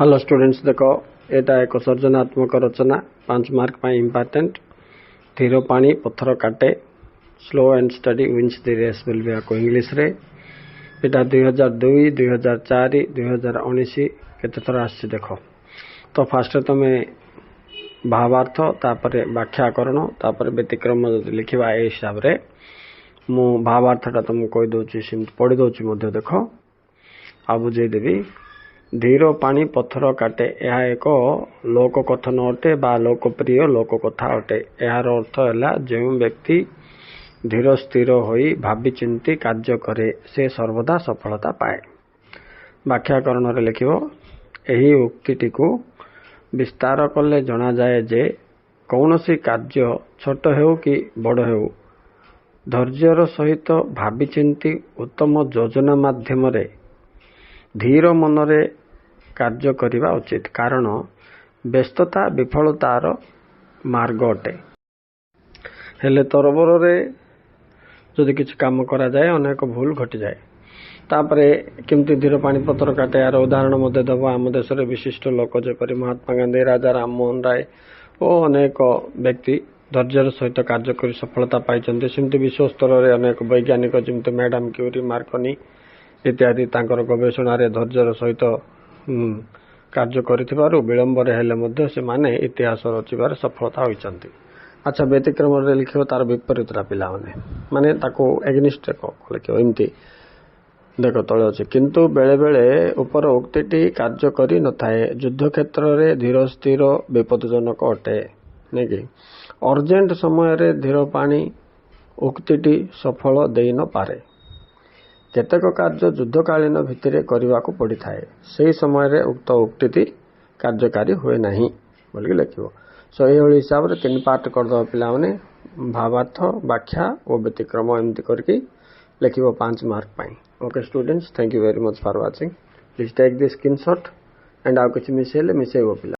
Hello students देखो एटा एक सर्जनात्मक रचना 5 mark पाई important धीर पानी पत्थर काटे slow and steady wins the race बोल को इंग्लिश रे एटा 2002 2004 2019 केते थर आछि देखो। तो फास्ट तुम भावार्थ तापर व्याख्याकरण तापर व्यतिक्रम लिखा ए हिसाब रे मु भावार्थटा तुमको कहि दउछि पढ़ी दउछि मध्य देखो आ बुझेदेवी। धीर पानी पत्थर काटे यह एक लोक कथन अटे बा लोकप्रिय लोक कथा अटे। यार अर्थ है जो व्यक्ति धीर स्थिर होई भावी चिंती कार्य करे से सर्वदा सफलता पाए। व्याख्याकरण रे लिखिबो एही उक्तिटी को विस्तार कले जना जाए जे कौनसी कार्य छोट हेउ कि बड़ हेउ धैर्यर सहित भावी चिंती उत्तम योजना माध्यम रे धीर मनरे कार्य करिबा उचित कारण व्यस्तता विफलतार मार्ग अटे। हेले तरबर रे जदि किछि काम करा जाए अनेक भूल घटी जाए। तापरे केमती धीर पानी पत्थर काटे यार उदाहरण मध्य देव आम देश विशिष्ट लोक जेपरि महात्मा गांधी राजा राममोहन राय और अनेक व्यक्ति धैर्यर सहित कार्य कर सफलता पाई। सेमती विश्व स्तर में अनेक वैज्ञानिक जमती मैडम क्यूरी मार्कनी इत्यादि तांकर गवेषणा धैर्यर सहित कार्य कर विलंबर हेले से माने इतिहास रचिबार सफलता होइचंती। अच्छा व्यतिक्रम रे लिखियो तार विपरीत पिला माने ताको एग्निस्ट लिखियो एमती देखो तले अच्छे किंतु बेले बेले ऊपर उक्तिटी कार्य करी न थाए युद्ध क्षेत्र रे धीर स्थिर विपदजनक अटे नहीं कि अर्जेंट समय रे धीर पानी उक्तिटी सफल देई न पारे। केतेक कार्य युद्धकालीन भित्तिरे करबाकू पड़ी थाए सही समय रे उक्त उक्तिटी कार्यकारी हुए नहीं बोलिक लिखिबो। सो एही हिसाब रे 3 पार्ट कर दो पिला माने भावार्थ व्याख्या और व्यतिक्रम एमती करके लिखिबो 5 मार्क पाई। Okay students thank you very much for watching. Please take this screenshot and आउ किछि मिसेले मिसेबो पिला।